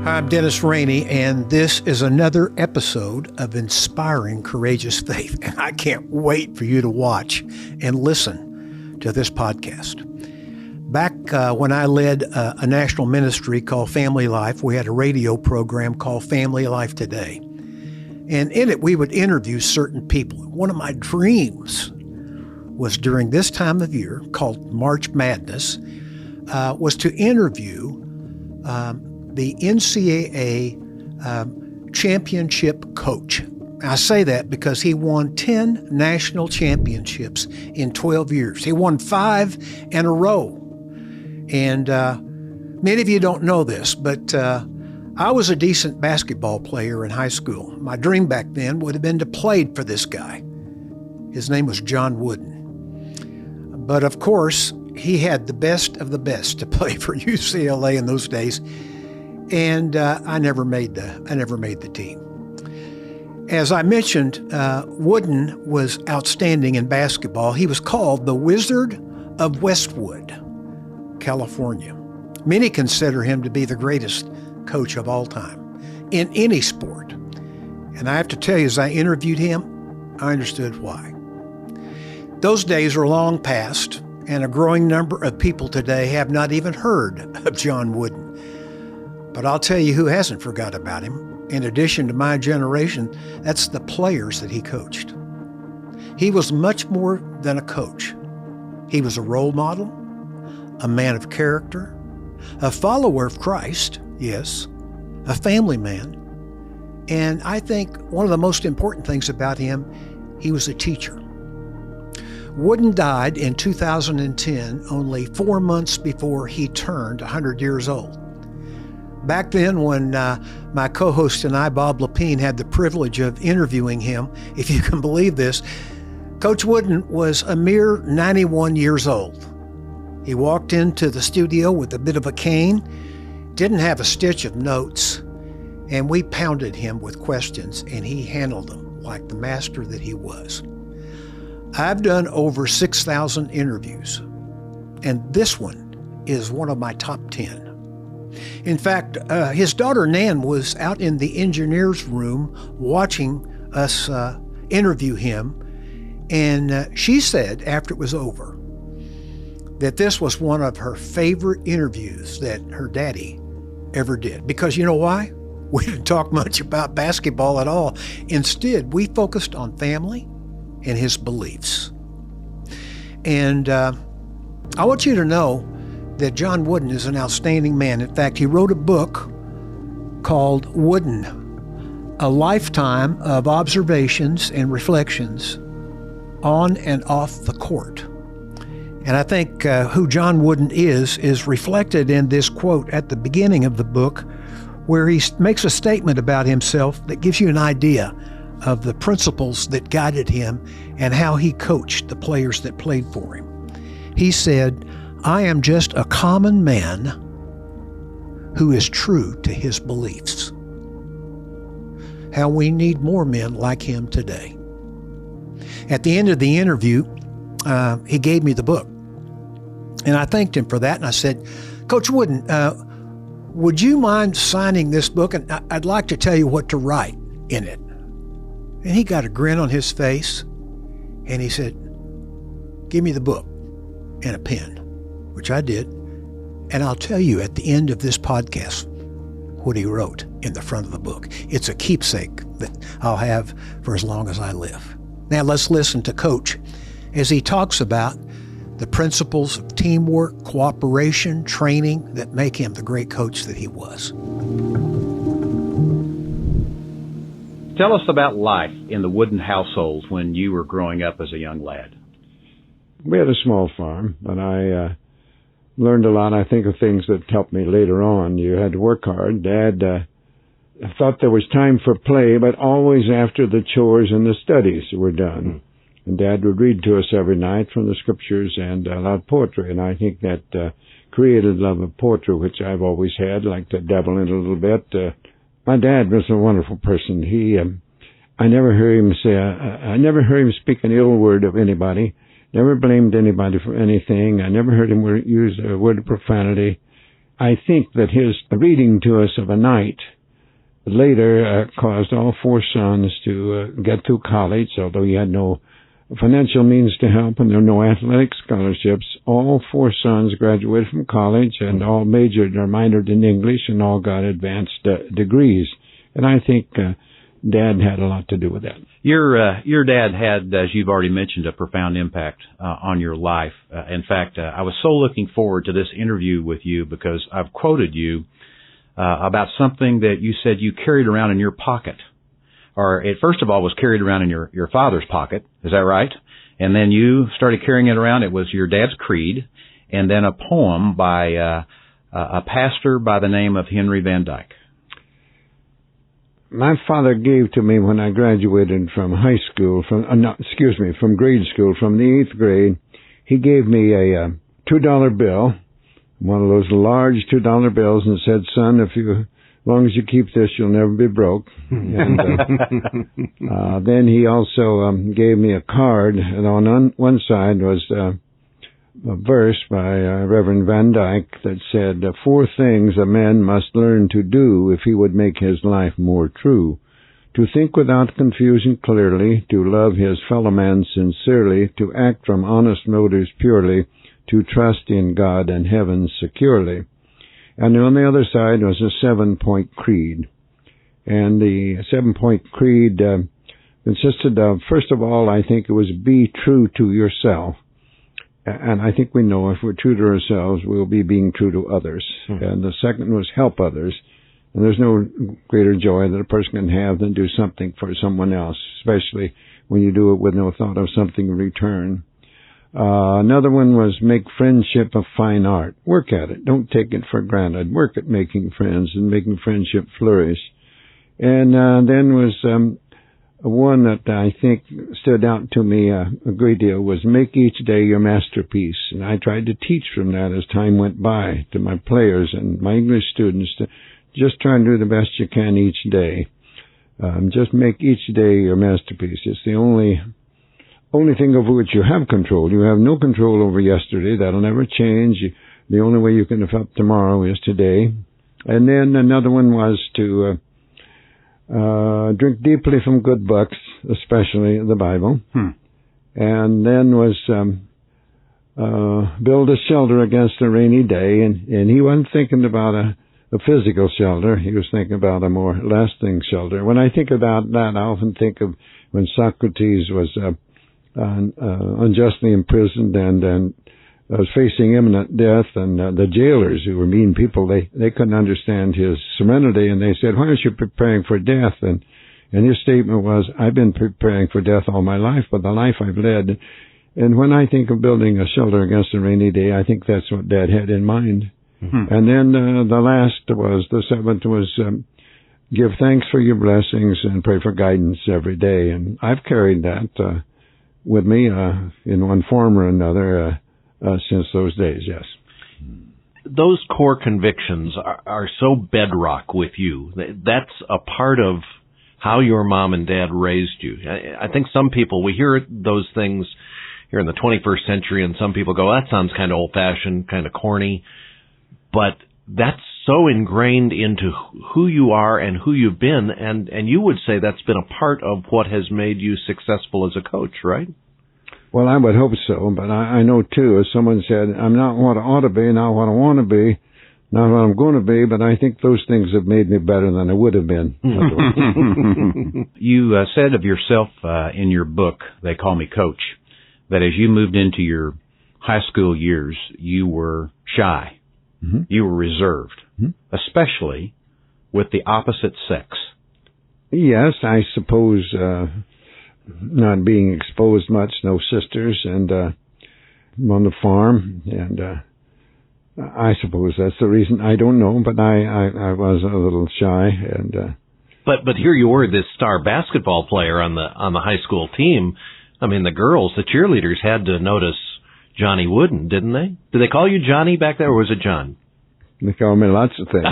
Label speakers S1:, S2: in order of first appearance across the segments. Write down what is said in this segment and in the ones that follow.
S1: I'm Dennis Rainey, and this is another episode of Inspiring Courageous Faith. And I can't wait for you to watch and listen to this podcast. Back when I led a national ministry called Family Life, we had a radio program called Family Life Today. And in it, we would interview certain people. One of my dreams was during this time of year, called March Madness, was to interview the NCAA championship coach. I say that because he won 10 national championships in 12 years. He won 5 in a row. And many of you don't know this, but I was a decent basketball player in high school. My dream back then would have been to play for this guy. His name was John Wooden. But of course, he had the best of the best to play for UCLA in those days. And I never made the team. As I mentioned, Wooden was outstanding in basketball. He was called the Wizard of Westwood, California. Many consider him to be the greatest coach of all time in any sport. And I have to tell you, as I interviewed him, I understood why. Those days are long past, and a growing number of people today have not even heard of John Wooden. But I'll tell you who hasn't forgot about him. In addition to my generation, that's the players that he coached. He was much more than a coach. He was a role model, a man of character, a follower of Christ, yes, a family man. And I think one of the most important things about him, he was a teacher. Wooden died in 2010, only 4 months before he turned 100 years old. Back then, when my co-host and I, Bob Lapine, had the privilege of interviewing him, if you can believe this, Coach Wooden was a mere 91 years old. He walked into the studio with a bit of a cane, didn't have a stitch of notes, and we pounded him with questions, and he handled them like the master that he was. I've done over 6,000 interviews, and this one is one of my top 10. In fact, his daughter Nan was out in the engineer's room watching us interview him, and she said after it was over that this was one of her favorite interviews that her daddy ever did. Because you know why? We didn't talk much about basketball at all. Instead, we focused on family and his beliefs. And I want you to know that John Wooden is an outstanding man. In fact, he wrote a book called Wooden, A Lifetime of Observations and Reflections on and off the court. And I think who John Wooden is reflected in this quote at the beginning of the book, where he makes a statement about himself that gives you an idea of the principles that guided him and how he coached the players that played for him. He said, "I am just a common man who is true to his beliefs." How we need more men like him today. At the end of the interview, he gave me the book. And I thanked him for that. And I said, "Coach Wooden, would you mind signing this book? And I'd like to tell you what to write in it." And he got a grin on his face. And he said, "Give me the book and a pen," which I did. And I'll tell you at the end of this podcast what he wrote in the front of the book. It's a keepsake that I'll have for as long as I live. Now let's listen to Coach as he talks about the principles of teamwork, cooperation, training that make him the great coach that he was.
S2: Tell us about life in the Wooden household when you were growing up as a young lad.
S3: We had a small farm, but I learned a lot, I think, of things that helped me later on. You had to work hard. Dad thought there was time for play, but always after the chores and the studies were done. And Dad would read to us every night from the scriptures and a lot of poetry, and I think that created love of poetry, which I've always had, like to dabble in a little bit. My dad was a wonderful person. I never heard him speak an ill word of anybody. Never blamed anybody for anything. I never heard him use a word of profanity. I think that his reading to us of a night later caused all 4 sons to get through college, although he had no financial means to help and there were no athletic scholarships. All 4 sons graduated from college and all majored or minored in English and all got advanced degrees. And I think Dad had a lot to do with that.
S2: Your dad had, as you've already mentioned, a profound impact on your life. In fact, I was so looking forward to this interview with you because I've quoted you about something that you said you carried around in your pocket. Or it first of all was carried around in your father's pocket. Is that right? And then you started carrying it around. It was your dad's creed, and then a poem by a pastor by the name of Henry Van Dyke.
S3: My father gave to me when I graduated from high school, from grade school, from the 8th grade. He gave me a $2 bill, one of those large $2 bills, and said, "Son, as long as you keep this, you'll never be broke." And then he also gave me a card, and on one side was a verse by Reverend Van Dyke that said, 4 things a man must learn to do if he would make his life more true: to think without confusion clearly, to love his fellow man sincerely, to act from honest motives purely, to trust in God and heaven securely. And on the other side was a 7-point creed. And the 7-point creed consisted of, first of all, I think it was be true to yourself. And I think we know if we're true to ourselves, we'll be being true to others. And the second was help others. And there's no greater joy that a person can have than do something for someone else, especially when you do it with no thought of something in return. Another one was make friendship a fine art. Work at it. Don't take it for granted. Work at making friends and making friendship flourish. And then was one that I think stood out to me a great deal was make each day your masterpiece. And I tried to teach from that as time went by to my players and my English students to just try and do the best you can each day. Just make each day your masterpiece. It's the only thing over which you have control. You have no control over yesterday. That'll never change. The only way you can affect tomorrow is today. And then another one was to drink deeply from good books, especially the Bible. And then was build a shelter against a rainy day. And he wasn't thinking about a physical shelter. He was thinking about a more lasting shelter. When I think about that, I often think of when Socrates was unjustly imprisoned and was facing imminent death, and the jailers, who were mean people, they couldn't understand his serenity, and they said, "Why aren't you preparing for death?" And his statement was, "I've been preparing for death all my life, but the life I've led." And when I think of building a shelter against a rainy day, I think that's what Dad had in mind. And then the 7th was give thanks for your blessings and pray for guidance every day. And I've carried that with me in one form or another since those days, yes.
S4: Those core convictions are so bedrock with you. That's a part of how your mom and dad raised you. I think some people, we hear those things here in the 21st century, and some people go, that sounds kind of old-fashioned, kind of corny. But that's so ingrained into who you are and who you've been, and you would say that's been a part of what has made you successful as a coach, right?
S3: Well, I would hope so, but I know, too, as someone said, I'm not what I ought to be, not what I want to be, not what I'm going to be, but I think those things have made me better than I would have been.
S2: You said of yourself in your book, They Call Me Coach, that as you moved into your high school years, you were shy. You were reserved, especially with the opposite sex.
S3: Yes, I suppose not being exposed much, no sisters, and on the farm, and I suppose that's the reason. I don't know, but I was a little shy, and
S4: but here you were, this star basketball player on the high school team. I mean, the girls, the cheerleaders, had to notice Johnny Wooden, didn't they? Did they call you Johnny back there, or was it John?
S3: They call me lots of things.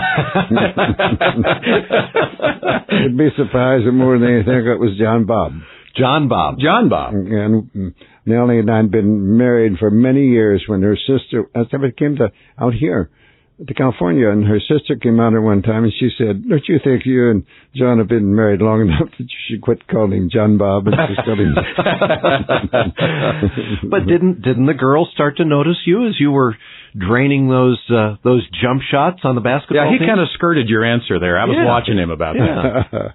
S3: You'd be surprised that more than anything it was John Bob.
S4: John Bob.
S2: John Bob.
S3: And Nellie and I had been married for many years when her sister, as it came to out here, to California, and her sister came out at one time, and she said, "Don't you think you and John have been married long enough that you should quit calling him John Bob and just call him?"
S4: But didn't the girls start to notice you as you were draining those jump shots on the basketball team?
S2: Yeah, he kind of skirted your answer there. I was watching him about that.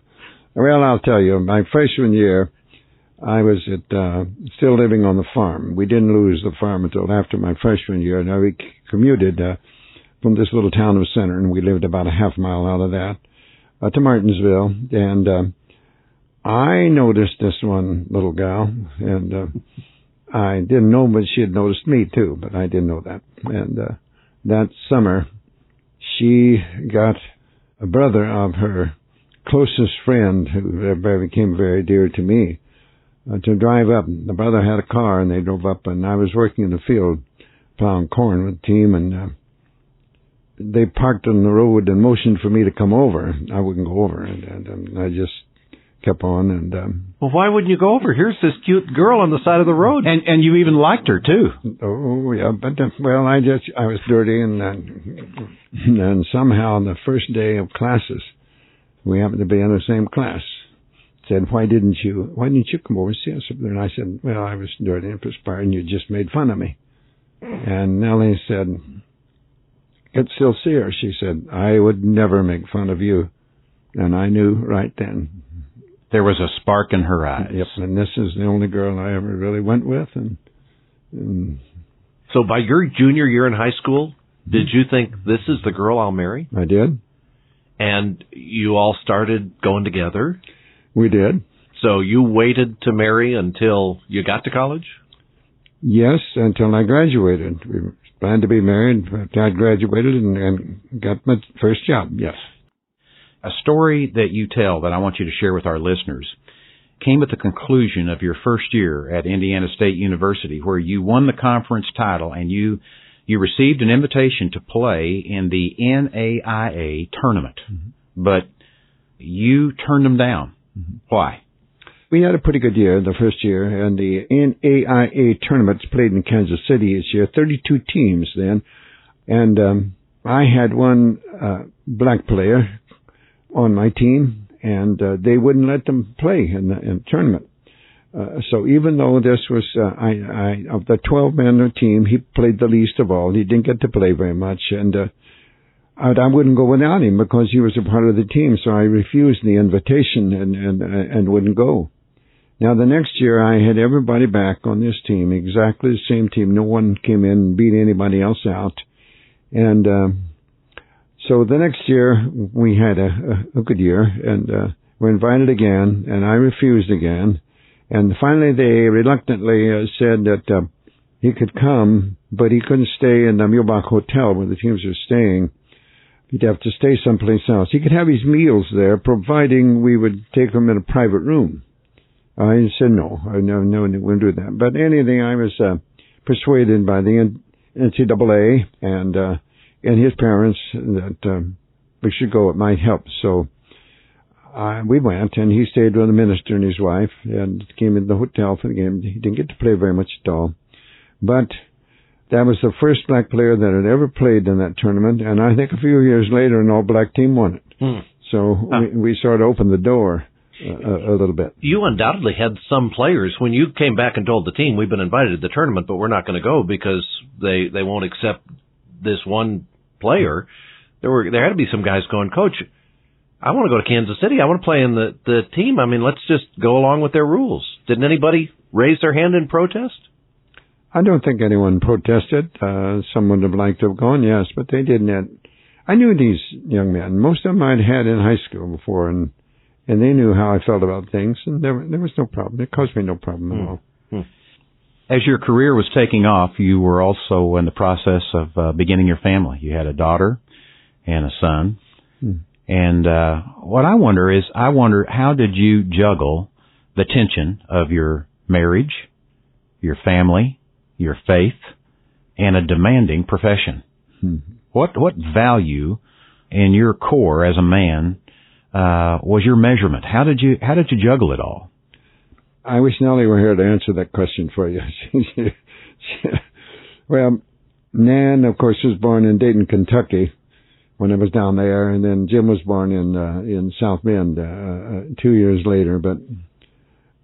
S3: Well, I'll tell you, my freshman year, I was still living on the farm. We didn't lose the farm until after my freshman year. Now, we commuted from this little town of Center, and we lived about a half mile out of that, to Martinsville. And I noticed this one little gal, and I didn't know, but she had noticed me too, but I didn't know that. And that summer, she got a brother of her closest friend, who became very dear to me, to drive up. The brother had a car, and they drove up, and I was working in the field plowing corn with the team, and they parked on the road and motioned for me to come over. I wouldn't go over, and I just kept on. And
S4: well, why wouldn't you go over? Here's this cute girl on the side of the road,
S2: and you even liked her too.
S3: Oh yeah, but well, I was dirty, and somehow on the first day of classes, we happened to be in the same class. Said, why didn't you come over and see us up there? And I said, well, I was dirty and perspired, and you just made fun of me. And Nellie said, "Could still see her." She said, "I would never make fun of you." And I knew right then.
S2: There was a spark in her eyes.
S3: Yep, and this is the only girl I ever really went with. And
S4: so by your junior year in high school, did you think, this is the girl I'll marry?
S3: I did.
S4: And you all started going together?
S3: We did.
S4: So you waited to marry until you got to college?
S3: Yes, until I graduated. We planned to be married, but I graduated and got my first job, yes.
S2: A story that you tell that I want you to share with our listeners came at the conclusion of your first year at Indiana State University, where you won the conference title and you received an invitation to play in the NAIA tournament, but you turned them down. Why?
S3: We had a pretty good year the first year, and the NAIA tournaments played in Kansas City each year, 32 teams then, and I had one black player on my team, and they wouldn't let them play in the tournament. So even though this was, of the 12 men on the team, he played the least of all. He didn't get to play very much, and I wouldn't go without him because he was a part of the team, so I refused the invitation and wouldn't go. Now, the next year, I had everybody back on this team, exactly the same team. No one came in and beat anybody else out. And so the next year, we had a good year, and were invited again, and I refused again. And finally, they reluctantly said that he could come, but he couldn't stay in the Mulebach Hotel where the teams were staying. He'd have to stay someplace else. He could have his meals there, providing we would take him in a private room. I said no, we wouldn't do that. But anything, I was persuaded by the NCAA and his parents that we should go. It might help. So we went, and he stayed with the minister and his wife, and came in the hotel for the game. He didn't get to play very much at all, but that was the first black player that had ever played in that tournament, and I think a few years later, an all-black team won it. So we sort of opened the door a little bit. You
S4: undoubtedly had some players. When you came back and told the team, we've been invited to the tournament, but we're not going to go because they won't accept this one player, there had to be some guys going, Coach, I want to go to Kansas City. I want to play in the team. I mean, let's just go along with their rules. Didn't anybody raise their hand in protest?
S3: I don't think anyone protested. Some would have liked to have gone, yes, but they didn't. I knew these young men. Most of them I'd had in high school before, and they knew how I felt about things, and there was no problem. It caused me no problem at all.
S2: As your career was taking off, you were also in the process of beginning your family. You had a daughter and a son. And what I wonder is, how did you juggle the tension of your marriage, your family, your faith, and a demanding profession? What value in your core as a man was your measurement? How did you juggle it all?
S3: I wish Nellie were here to answer that question for you. Well, Nan, of course, was born in Dayton, Kentucky when I was down there, and then Jim was born in South Bend 2 years later. But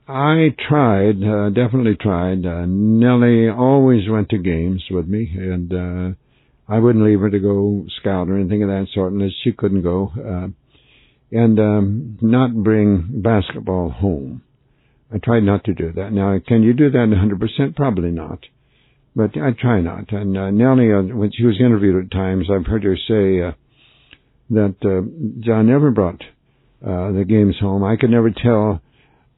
S3: I tried, definitely tried. Nellie always went to games with me, and I wouldn't leave her to go scout or anything of that sort unless she couldn't go, and not bring basketball home. I tried not to do that. Now, can you do that 100%? Probably not. But I try not. And Nellie, when she was interviewed at times, I've heard her say that John never brought the games home. I could never tell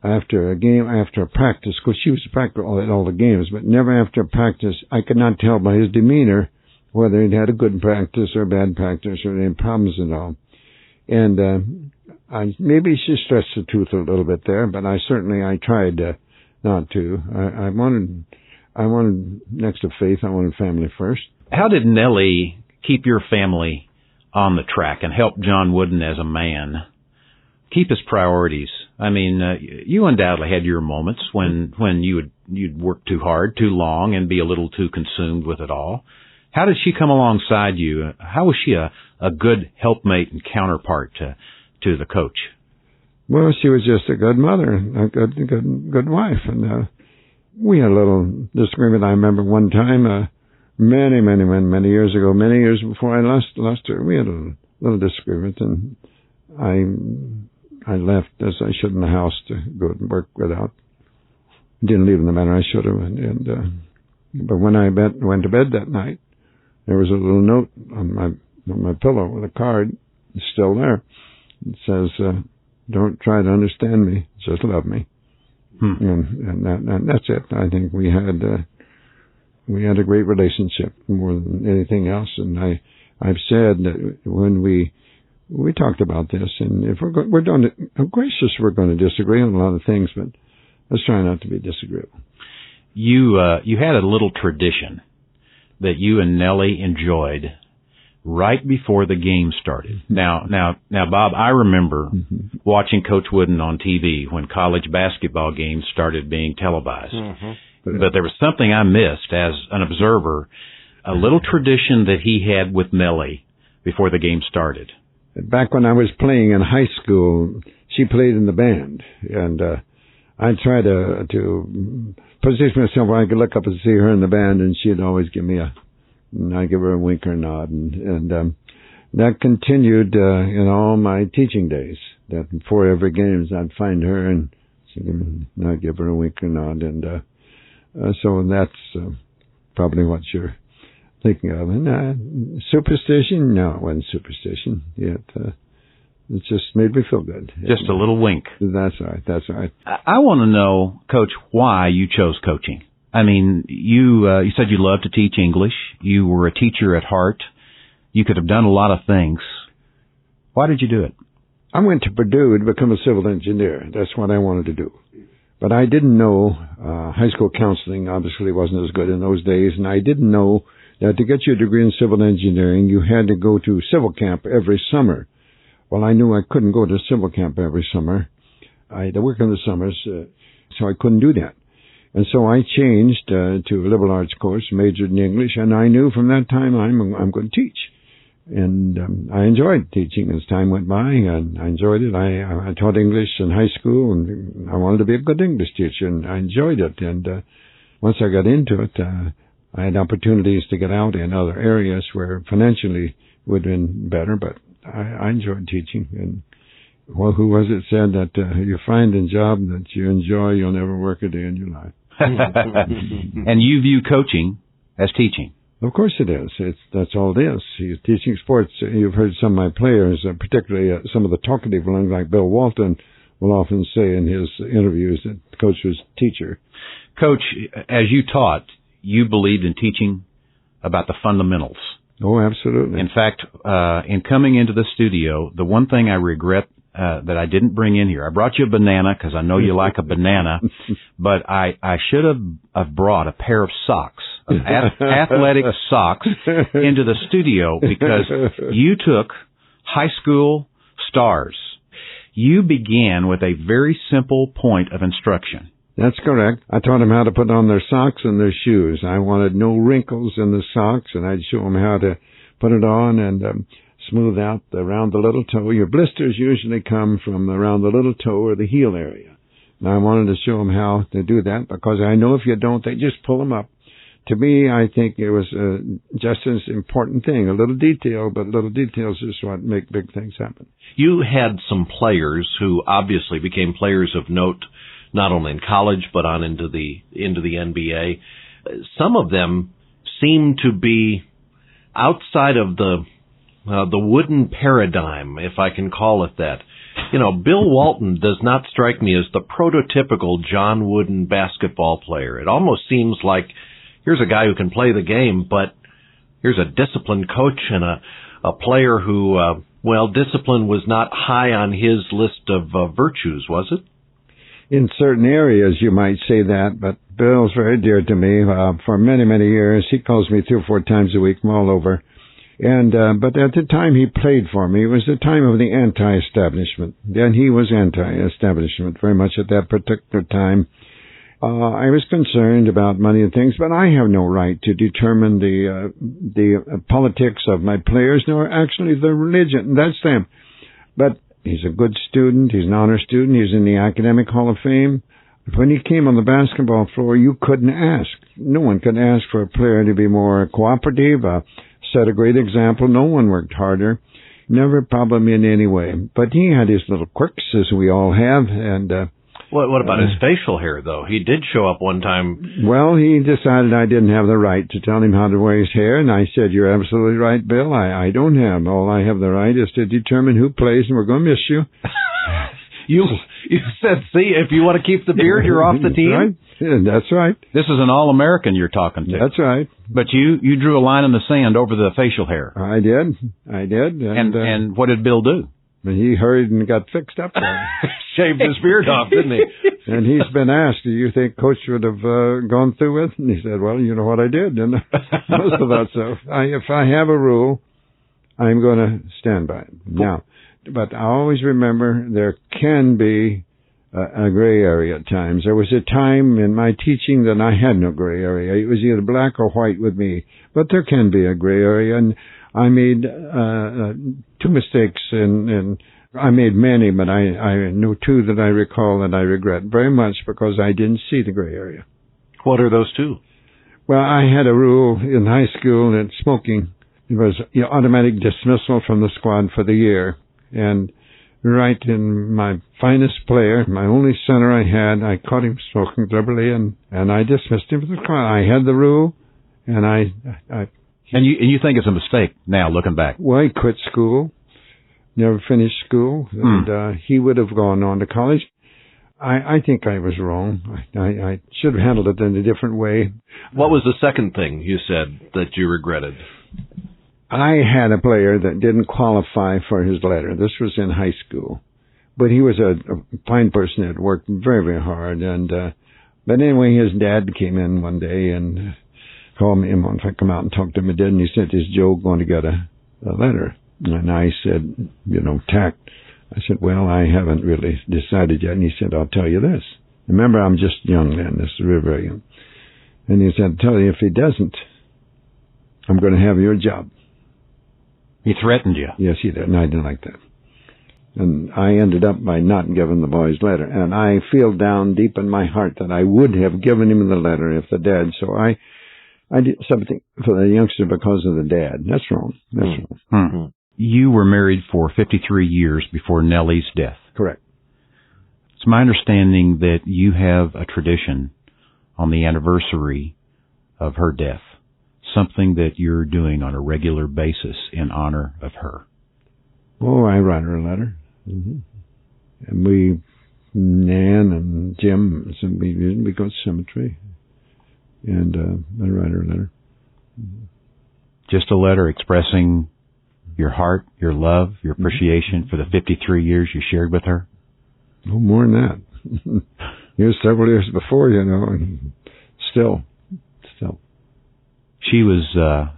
S3: after a game, after a practice, because she was practicing at all the games, but never after a practice. I could not tell by his demeanor whether he'd had a good practice or a bad practice or any problems at all. And maybe she stretched the truth a little bit there, but I tried not to. I wanted next to faith, I wanted family first.
S2: How did Nellie keep your family on the track and help John Wooden as a man keep his priorities? I mean, you undoubtedly had your moments when you'd work too hard, too long, and be a little too consumed with it all. How did she come alongside you? How was she a good helpmate and counterpart to the coach?
S3: Well, she was just a good mother, a good wife, and we had a little disagreement. I remember one time, many years ago, many years before I lost her, we had a little disagreement, and I left as I should in the house to go and work without. Didn't leave in the manner I should have, but when I went to bed that night, there was a little note on my pillow with a card. It's still there. It says, "Don't try to understand me, just love me." And that's it. I think we had a great relationship more than anything else. And I've said that when we talked about this, and if we're going to disagree on a lot of things, but let's try not to be disagreeable.
S2: You had a little tradition that you and Nellie enjoyed right before the game started. Now, Bob, I remember watching Coach Wooden on TV when college basketball games started being televised. But there was something I missed as an observer, a little tradition that he had with Nellie before the game started.
S3: Back when I was playing in high school, she played in the band, and I'd try to position myself where I could look up and see her in the band, and she'd always give me I'd give her a wink or a nod, and that continued in all my teaching days. That before every games, I'd find her, and I'd give her a wink or nod, and so that's probably what you're thinking of. And superstition? No, it wasn't superstition. It just made me feel good.
S2: Just a little wink.
S3: That's right.
S2: I want to know, Coach, why you chose coaching. I mean, you said you loved to teach English. You were a teacher at heart. You could have done a lot of things. Why did you do it?
S3: I went to Purdue to become a civil engineer. That's what I wanted to do. But I didn't know high school counseling obviously wasn't as good in those days, and I didn't know that to get your degree in civil engineering, you had to go to civil camp every summer. Well, I knew I couldn't go to civil camp every summer. I had to work in the summers, so I couldn't do that. And so I changed to a liberal arts course, majored in English, and I knew from that time I'm going to teach. And I enjoyed teaching as time went by, and I enjoyed it. I taught English in high school, and I wanted to be a good English teacher, and I enjoyed it. And once I got into it, I had opportunities to get out in other areas where financially would have been better, but I enjoyed teaching. And well, who was it said that you find a job that you enjoy, you'll never work a day in your life.
S2: And you view coaching as teaching.
S3: Of course it is. That's all it is. Teaching sports. You've heard some of my players, particularly some of the talkative ones like Bill Walton, will often say in his interviews that coach was teacher.
S2: Coach, as you taught, you believed in teaching about the fundamentals.
S3: Oh, absolutely.
S2: In fact, in coming into the studio, the one thing I regret that I didn't bring in here, I brought you a banana because I know you like a banana, but I should have brought a pair of socks, athletic socks, into the studio because you took high school stars. You began with a very simple point of instruction.
S3: That's correct. I taught them how to put on their socks and their shoes. I wanted no wrinkles in the socks, and I'd show them how to put it on and smooth out around the little toe. Your blisters usually come from around the little toe or the heel area. And I wanted to show them how to do that because I know if you don't, they just pull them up. To me, I think it was just as important thing. A little detail, but little details is what make big things happen.
S4: You had some players who obviously became players of note, not only in college but on into the NBA. Some of them seem to be outside of the wooden paradigm, if I can call it that. You know, Bill Walton does not strike me as the prototypical John Wooden basketball player. It almost seems like here's a guy who can play the game, but here's a disciplined coach and a player who, discipline was not high on his list of virtues, was it?
S3: In certain areas, you might say that, but Bill's very dear to me. For many, many years, he calls me 3 or 4 times a week from all over. And but at the time he played for me, it was the time of the anti-establishment. Then he was anti-establishment very much at that particular time. I was concerned about money and things, but I have no right to determine the politics of my players, nor actually the religion. That's them. But he's a good student. He's an honor student. He's in the Academic Hall of Fame. When he came on the basketball floor, you couldn't ask. No one could ask for a player to be more cooperative, set a great example. No one worked harder. Never a problem in any way. But he had his little quirks, as we all have, and
S4: what about his facial hair, though? He did show up one time.
S3: Well, he decided I didn't have the right to tell him how to wear his hair, and I said, "You're absolutely right, Bill. I don't have. All I have the right is to determine who plays, and we're going to miss you."
S4: You said, "See, if you want to keep the beard, you're off the team."
S3: Right. Yeah, that's right.
S2: This is an All-American you're talking to.
S3: That's right.
S2: But you drew a line in the sand over the facial hair.
S3: I did.
S2: And what did Bill do?
S3: He hurried and got fixed up there.
S4: Shaved his beard off, didn't he?
S3: And he's been asked, "Do you think Coach would have gone through with?" And he said, "Well, you know what I did." And most of that stuff. If I have a rule, I'm going to stand by it. Now, but I always remember there can be a gray area at times. There was a time in my teaching that I had no gray area. It was either black or white with me. But there can be a gray area, and I made 2 mistakes, and I made many, but I know 2 that I recall that I regret very much because I didn't see the gray area.
S4: What are those 2?
S3: Well, I had a rule in high school that smoking was automatic dismissal from the squad for the year. And right in my finest player, my only center I had, I caught him smoking deliberately, and I dismissed him from the squad. I had the rule, and
S2: And you think it's a mistake now, looking back?
S3: Well, he quit school, never finished school, and he would have gone on to college. I think I was wrong. I should have handled it in a different way.
S4: What was the second thing you said that you regretted?
S3: I had a player that didn't qualify for his letter. This was in high school. But he was a fine person that worked very, very hard. But anyway, his dad came in one day and called me if I come out and talk to him. He did, and he said, "Is Joe going to get a letter?" And I said, tact. I said, "Well, I haven't really decided yet." And he said, "I'll tell you this." Remember, I'm just young then. This is very, very young. And he said, "I'll tell you, if he doesn't, I'm going to have your job."
S2: He threatened you.
S3: Yes, he did, and I didn't like that. And I ended up by not giving the boy's letter. And I feel down deep in my heart that I would have given him the letter if the dad. So I did something for the youngster because of the dad. That's wrong. That's wrong.
S2: You were married for 53 years before Nellie's death.
S3: Correct.
S2: It's my understanding that you have a tradition on the anniversary of her death, something that you're doing on a regular basis in honor of her.
S3: Oh, I write her a letter. Mm-hmm. And Nan and Jim, we go to the cemetery, and I write her a letter. Mm-hmm.
S2: Just a letter expressing your heart, your love, your appreciation for the 53 years you shared with her?
S3: No more than that. Here's several years before, and still.
S2: She was a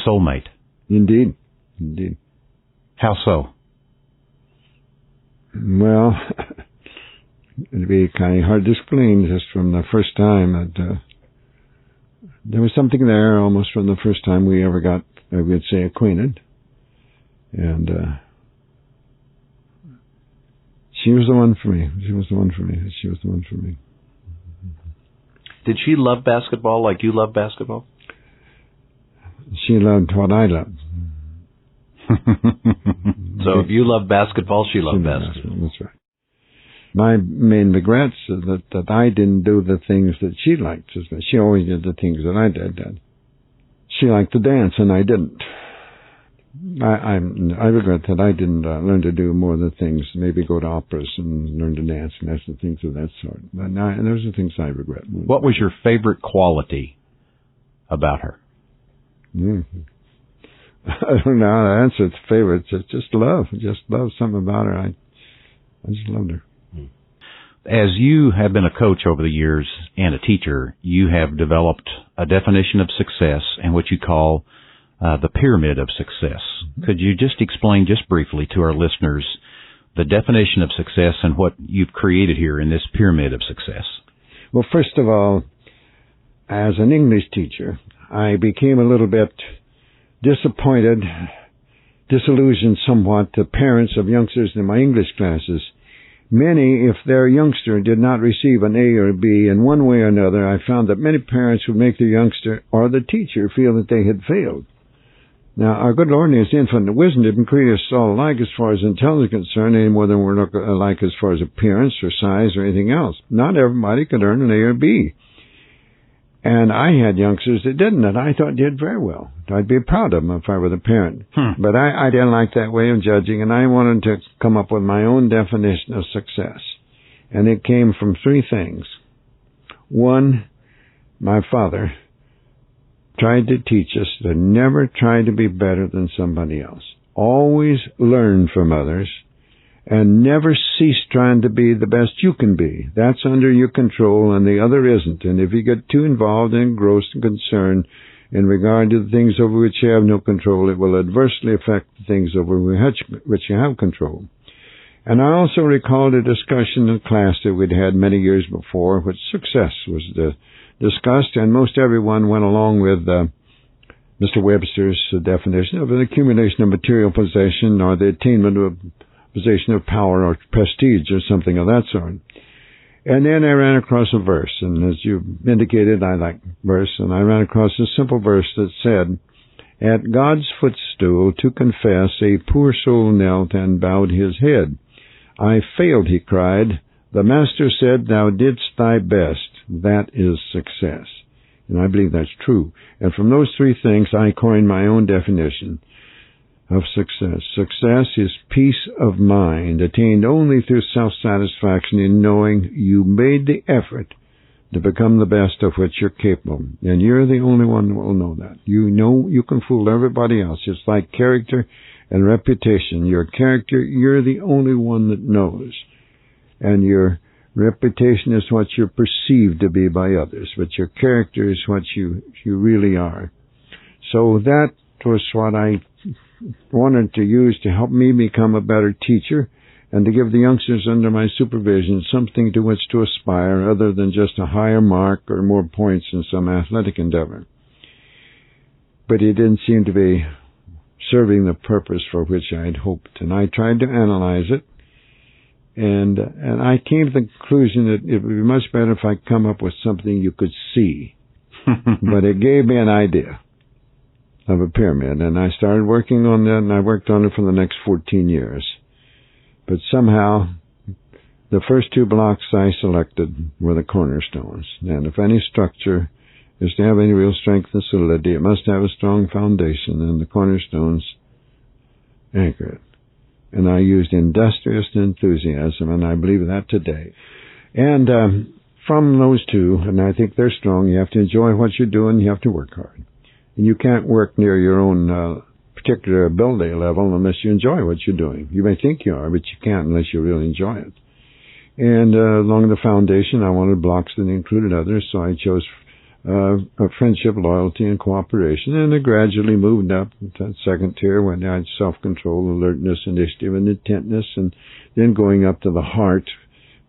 S2: soulmate.
S3: Indeed.
S2: How so?
S3: Well, it'd be kind of hard to explain just from the first time that there was something there almost from the first time we ever got, I would say, acquainted. And she was the one for me. She was the one for me. She was the one for me.
S4: Did she love basketball like you love basketball?
S3: She loved what I loved.
S4: So if you love basketball, she loved basketball.
S3: That's right. My main regrets is that I didn't do the things that she liked. She always did the things that I did. She liked to dance, and I didn't. I regret that I didn't learn to do more of the things, maybe go to operas and learn to dance and things of that sort. But those are things I regret.
S2: What was your favorite quality about her?
S3: I don't know how to answer its favorites. It's just love. Just love something about her. I just loved her.
S2: As you have been a coach over the years and a teacher, you have developed a definition of success and what you call the pyramid of success. Could you just explain just briefly to our listeners the definition of success and what you've created here in this pyramid of success?
S3: Well, first of all, as an English teacher, I became a little bit disappointed, disillusioned somewhat to parents of youngsters in my English classes. Many, if their youngster did not receive an A or a B in one way or another, I found that many parents would make their youngster or the teacher feel that they had failed. Now, our good Lord in His infinite wisdom didn't create us all alike as far as intelligence is concerned, any more than we're alike as far as appearance or size or anything else. Not everybody could earn an A or B. And I had youngsters that didn't, and I thought did very well. I'd be proud of them if I were the parent. But I didn't like that way of judging, and I wanted to come up with my own definition of success. And it came from three things. One, my father tried to teach us to never try to be better than somebody else. Always learn from others, and never cease trying to be the best you can be. That's under your control, and the other isn't. And if you get too involved and engrossed and concerned in regard to the things over which you have no control, it will adversely affect the things over which you have control. And I also recalled a discussion in class that we'd had many years before, which success was discussed, and most everyone went along with Mr. Webster's definition of an accumulation of material possession or the attainment of position of power or prestige or something of that sort. And then I ran across a verse, and as you indicated, I like verse, and I ran across a simple verse that said, "At God's footstool to confess, a poor soul knelt and bowed his head. I failed," he cried. "The Master said, thou didst thy best. That is success." And I believe that's true. And from those three things, I coined my own definition of success. Success is peace of mind, attained only through self-satisfaction in knowing you made the effort to become the best of which you're capable. And you're the only one that will know that. You know you can fool everybody else. It's like character and reputation. Your character, you're the only one that knows. And your reputation is what you're perceived to be by others, but your character is what you really are. So that was what I wanted to use to help me become a better teacher and to give the youngsters under my supervision something to which to aspire other than just a higher mark or more points in some athletic endeavor. But it didn't seem to be serving the purpose for which I had hoped, and I tried to analyze it, and I came to the conclusion that it would be much better if I come up with something you could see. But it gave me an idea of a pyramid, and I started working on that, and I worked on it for the next 14 years. But somehow, the first two blocks I selected were the cornerstones. And if any structure is to have any real strength and solidity, it must have a strong foundation, and the cornerstones anchor it. And I used industrious enthusiasm, and I believe that today. And from those two, and I think they're strong, you have to enjoy what you're doing, you have to work hard. And you can't work near your own particular ability level unless you enjoy what you're doing. You may think you are, but you can't unless you really enjoy it. And along the foundation, I wanted blocks that included others, so I chose friendship, loyalty, and cooperation. And I gradually moved up to that second tier when I had self-control, alertness, initiative, and intentness, and then going up to the heart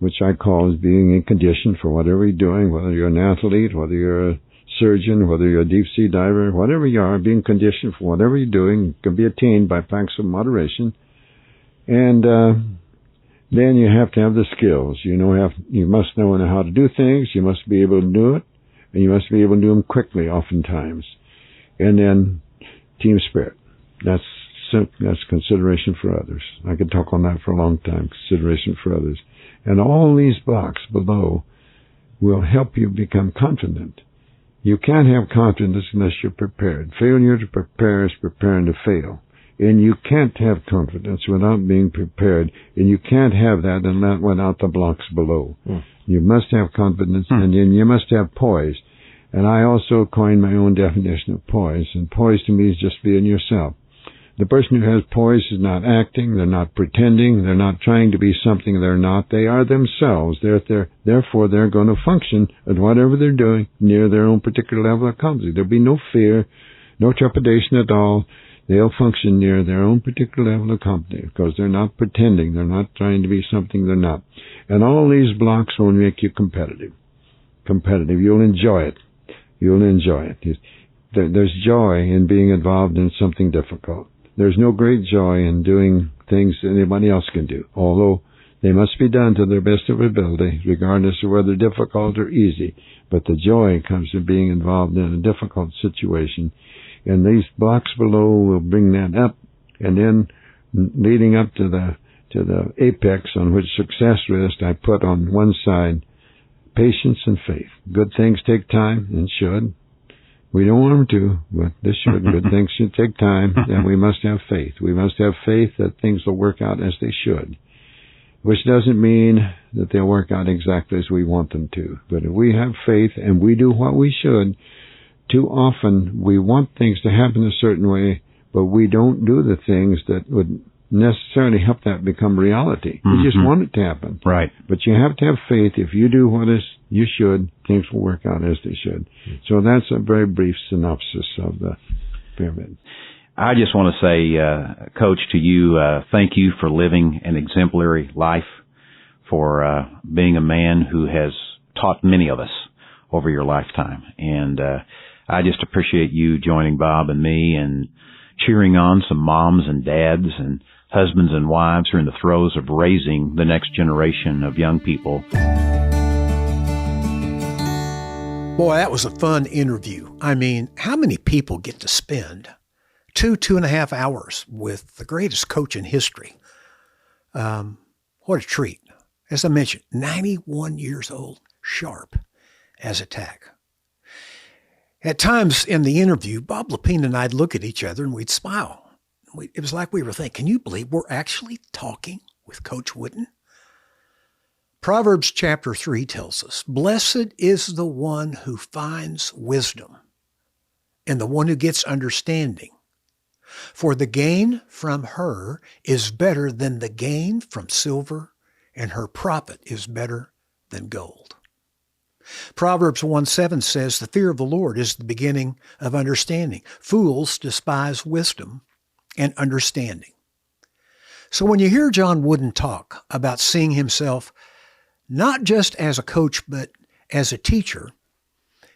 S3: which I call as being in condition for whatever you're doing, whether you're an athlete, whether you're a surgeon, whether you're a deep sea diver, whatever you are, being conditioned for whatever you're doing can be attained by practice of moderation. And then you have to have the skills. You must know how to do things. You must be able to do it, and you must be able to do them quickly, oftentimes. And then team spirit. That's consideration for others. I could talk on that for a long time. Consideration for others, and all these blocks below will help you become confident. You can't have confidence unless you're prepared. Failure to prepare is preparing to fail. And you can't have confidence without being prepared. And you can't have that without the blocks below. You must have confidence, and then you must have poise. And I also coined my own definition of poise. And poise to me is just being yourself. The person who has poise is not acting, they're not pretending, they're not trying to be something they're not. They are themselves. Therefore, they're going to function at whatever they're doing near their own particular level of competency. There'll be no fear, no trepidation at all. They'll function near their own particular level of competency because they're not pretending. They're not trying to be something they're not. And all these blocks will make you competitive. You'll enjoy it. There's joy in being involved in something difficult. There's no great joy in doing things that anybody else can do, although they must be done to their best of ability, regardless of whether difficult or easy. But the joy comes from being involved in a difficult situation. And these blocks below will bring that up, and then leading up to the apex on which success rests, I put on one side patience and faith. Good things take time and should. We don't want them to, but this should. Good things should take time, and we must have faith. We must have faith that things will work out as they should, which doesn't mean that they'll work out exactly as we want them to. But if we have faith and we do what we should, too often we want things to happen a certain way, but we don't do the things that would necessarily help that become reality. You just want it to happen.
S2: Right.
S3: But you have to have faith. If you do what is you should, things will work out as they should. So that's a very brief synopsis of the pyramid.
S2: I just want to say, Coach, to you, thank you for living an exemplary life, for being a man who has taught many of us over your lifetime. And I just appreciate you joining Bob and me and cheering on some moms and dads and husbands and wives who are in the throes of raising the next generation of young people.
S1: Boy, that was a fun interview. I mean, how many people get to spend 2.5 hours with the greatest coach in history? What a treat. As I mentioned, 91 years old, sharp as a tack. At times in the interview, Bob Lepine and I'd look at each other and we'd smile. It was like we were thinking, can you believe we're actually talking with Coach Wooden? Proverbs chapter 3 tells us, blessed is the one who finds wisdom and the one who gets understanding. For the gain from her is better than the gain from silver, and her profit is better than gold. Proverbs 1:7 says, the fear of the Lord is the beginning of understanding. Fools despise wisdom and understanding. So when you hear John Wooden talk about seeing himself not just as a coach, but as a teacher,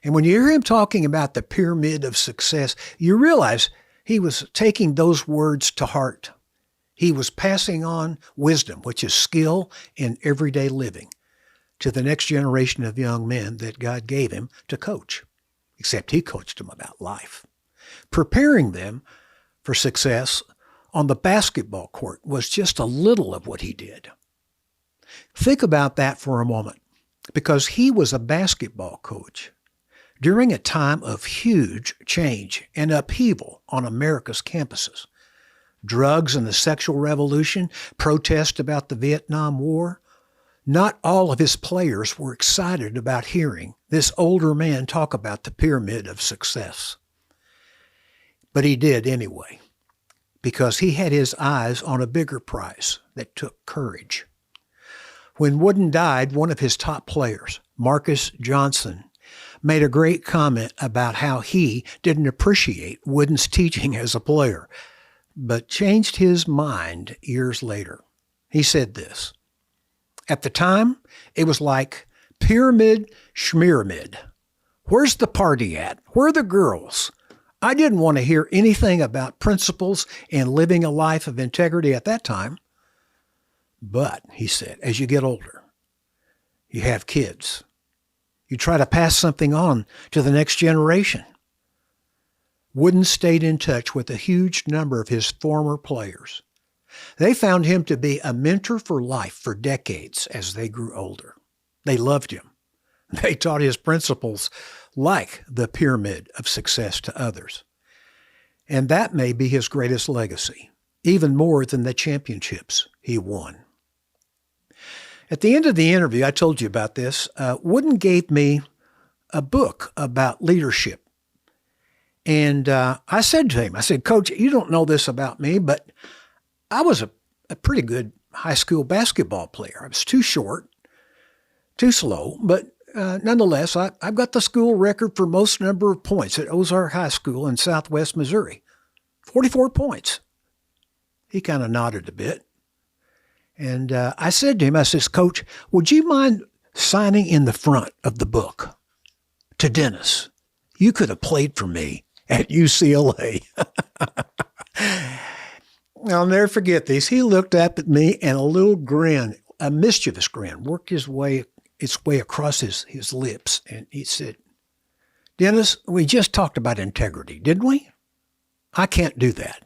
S1: and when you hear him talking about the pyramid of success, you realize he was taking those words to heart. He was passing on wisdom, which is skill in everyday living, to the next generation of young men that God gave him to coach, except he coached them about life. Preparing them for success on the basketball court was just a little of what he did. Think about that for a moment, because he was a basketball coach during a time of huge change and upheaval on America's campuses. Drugs and the sexual revolution, protest about the Vietnam War. Not all of his players were excited about hearing this older man talk about the pyramid of success. But he did anyway, because he had his eyes on a bigger prize that took courage. When Wooden died, one of his top players, Marcus Johnson, made a great comment about how he didn't appreciate Wooden's teaching as a player, but changed his mind years later. He said this, At the time, it was like pyramid schmyramid. Where's the party at? Where are the girls? I didn't want to hear anything about principles and living a life of integrity at that time. But, he said, as you get older, you have kids. You try to pass something on to the next generation. Wooden stayed in touch with a huge number of his former players. They found him to be a mentor for life for decades as they grew older. They loved him. They taught his principles like the pyramid of success to others. And that may be his greatest legacy, even more than the championships he won. At the end of the interview, I told you about this, Wooden gave me a book about leadership. And I said to him, I said, Coach, you don't know this about me, but I was a pretty good high school basketball player. I was too short, too slow, but nonetheless, I've got the school record for most number of points at Ozark High School in southwest Missouri, 44 points. He kind of nodded a bit. And I said to him, I says, Coach, would you mind signing in the front of the book to Dennis? You could have played for me at UCLA. I'll never forget this. He looked up at me and a little grin, a mischievous grin, worked its way across his lips. And he said, Dennis, we just talked about integrity, didn't we? I can't do that.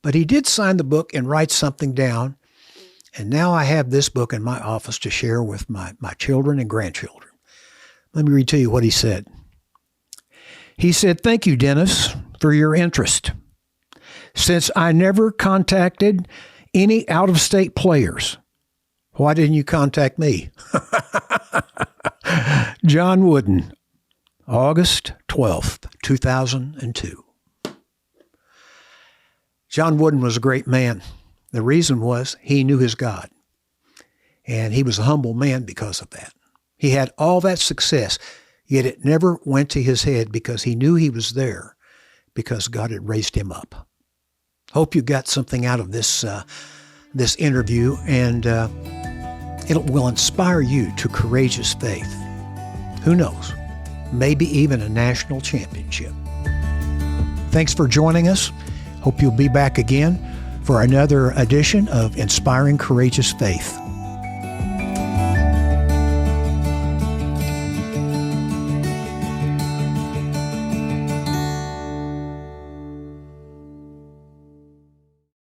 S1: But he did sign the book and write something down. And now I have this book in my office to share with my children and grandchildren. Let me read to you what he said. He said, thank you, Dennis, for your interest. Since I never contacted any out-of-state players, why didn't you contact me? John Wooden, August 12th, 2002. John Wooden was a great man. The reason was he knew his God, and he was a humble man because of that. He had all that success, yet it never went to his head because he knew he was there because God had raised him up. Hope you got something out of this interview, and it will inspire you to courageous faith. Who knows? Maybe even a national championship. Thanks for joining us. Hope you'll be back again for another edition of Inspiring Courageous Faith.